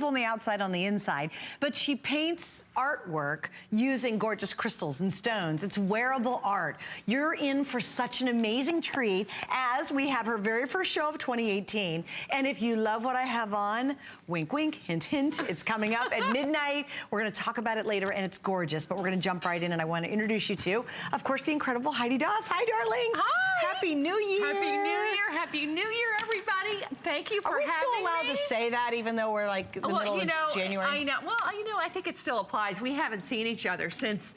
beautiful on the outside, on the inside, but she paints artwork using gorgeous crystals and stones. It's wearable art. You're in for such an amazing treat as we have her very first show of 2018. And if you love what I have on, wink, wink, hint, hint, it's coming up at midnight. We're gonna talk about it later, and it's gorgeous, but we're gonna jump right in, and I wanna introduce you to, of course, the incredible Heidi Daus. Hi, darling. Hi. Happy New Year. Happy New Year. Happy New Year, everybody. Thank you for having me. Are we still allowed to say that even though we're like in the middle of January? I know. Well, I think it still applies. We haven't seen each other since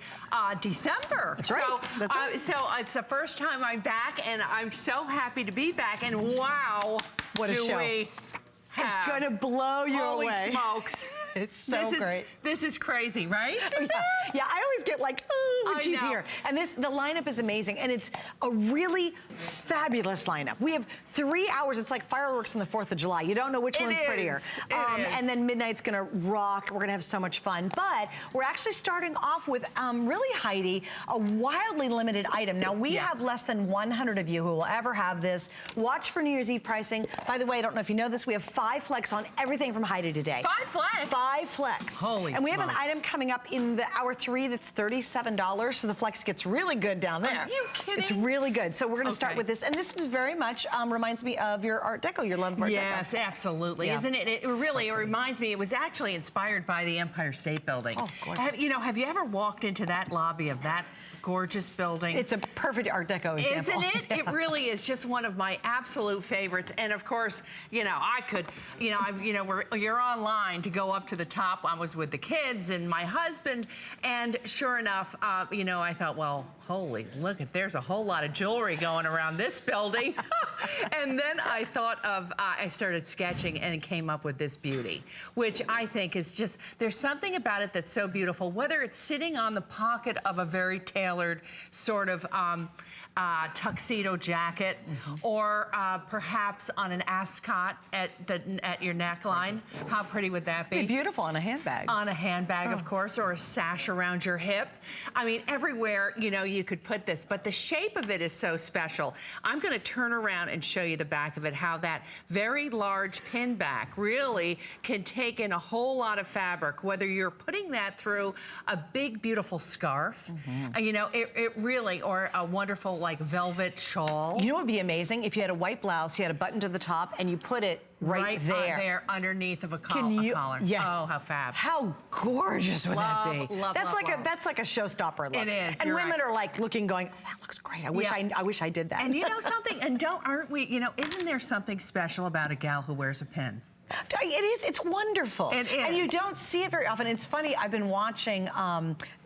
December. That's right. That's right. So it's the first time I'm back, and I'm so happy to be back. And wow, what a show. We have. It's gonna blow you away. Holy smokes. It's so great. This is crazy, right? Yeah, I always get like, oh, when she's here. And the lineup is amazing, and it's a really fabulous lineup. We have 3 hours. It's like fireworks on the 4th of July. You don't know which one's prettier. And then midnight's gonna rock. We're gonna have so much fun. But we're actually starting off with, really, Heidi, a wildly limited item. Now, we have less than 100 of you who will ever have this. Watch for New Year's Eve pricing. By the way, I don't know if you know this, we have 5 flex on everything from Heidi today. 5 flex? 5 flex. Holy And we have smokes. an item coming up in the hour 3 that's $37, so the flex gets really good down there. Are you kidding? It's really good. So we're gonna start with this, and this was very much reminds me of your Art Deco, your love of Art Deco. Yes, absolutely. Isn't it? It really reminds me, it was actually inspired by the Empire State Building. Oh, gorgeous. Have you ever walked into that lobby of that gorgeous building? It's a perfect Art Deco example. Isn't it? Yeah. It really is just one of my absolute favorites. And of course, I could, you're online to go up to the top. I was with the kids and my husband, and sure enough, I thought, well, holy, look at, there's a whole lot of jewelry going around this building. And then I thought of, I started sketching and came up with this beauty, which I think is just, there's something about it that's so beautiful, whether it's sitting on the pocket of a very tailored sort of tuxedo jacket, or perhaps on an ascot at your neckline. How pretty would that be? It'd be beautiful on a handbag. On a handbag, of course, or a sash around your hip. I mean, everywhere, you could put this, but the shape of it is so special. I'm gonna turn around and show you the back of it, how that very large pin back really can take in a whole lot of fabric, whether you're putting that through a big, beautiful scarf, it really, or a wonderful, like, velvet shawl. You know what would be amazing? If you had a white blouse, you had a button to the top, and you put it right there. There, underneath of a collar. Yes. Oh, how fab. How gorgeous would that be? That's like a showstopper look. It is. And women are like looking, going, oh, that looks great. I wish I did that. And you know something? And aren't we? Isn't there something special about a gal who wears a pin? It is. It's wonderful. It is. And you don't see it very often. It's funny. I've been watching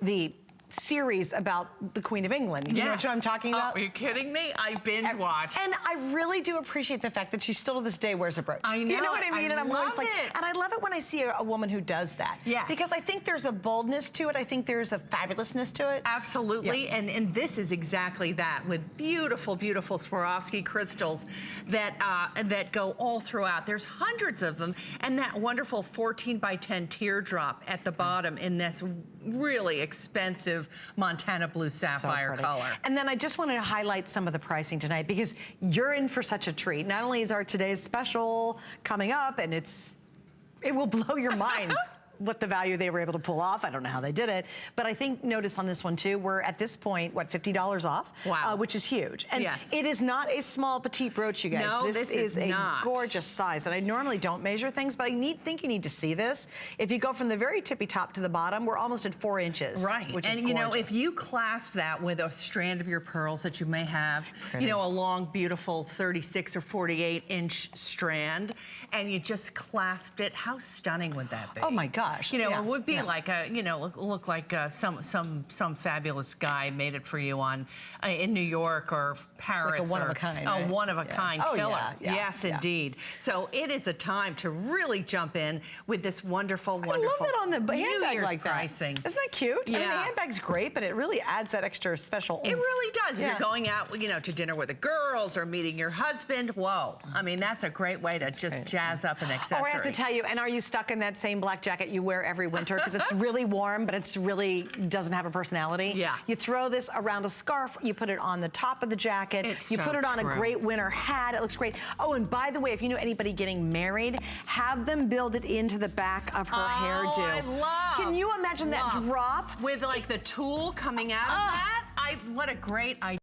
the series about the Queen of England. You know what I'm talking about? Are you kidding me? I binge watch. And I really do appreciate the fact that she still to this day wears a brooch. I know. You know what I mean? And I'm always like, it. and I love it when I see a woman who does that. Yes. Because I think there's a boldness to it. I think there's a fabulousness to it. Absolutely. Yeah. And this is exactly that, with beautiful, beautiful Swarovski crystals that go all throughout. There's hundreds of them, and that wonderful 14 by 10 teardrop at the bottom in this really expensive Montana blue sapphire color. And then I just wanted to highlight some of the pricing tonight, because you're in for such a treat. Not only is our today's special coming up, and it will blow your mind what the value they were able to pull off. I don't know how they did it, but I think notice on this one too, we're at this point, what, $50 off? Wow. Which is huge. And it is not a small petite brooch, you guys. No, this is a gorgeous size. And I normally don't measure things, but I think you need to see this. If you go from the very tippy top to the bottom, we're almost at 4 inches. Right. Which is gorgeous. If you clasp that with a strand of your pearls that you may have, a long, beautiful 36 or 48 inch strand, and you just clasped it, how stunning would that be? Oh my gosh. It would be like a, look like some fabulous guy made it for you in New York or Paris. Like a one of a kind. A one of a kind killer. Yes, indeed. So it is a time to really jump in with this wonderful, wonderful. I love it on the handbag like that. Pricing. Isn't that cute? Yeah. I mean, the handbag's great, but it really adds that extra special oomph. It really does. If you're going out, to dinner with the girls or meeting your husband, whoa. I mean, that's a great way to jazz up an accessory. Oh, I have to tell you, and are you stuck in that same black jacket? you wear every winter because it's really warm, but it's really doesn't have a personality. Yeah. You throw this around a scarf, you put it on the top of the jacket, you put it on a great winter hat, it looks great. Oh, and by the way, if you know anybody getting married, have them build it into the back of her hairdo. I love. Can you imagine that drop? With like the tulle coming out of that? What a great idea.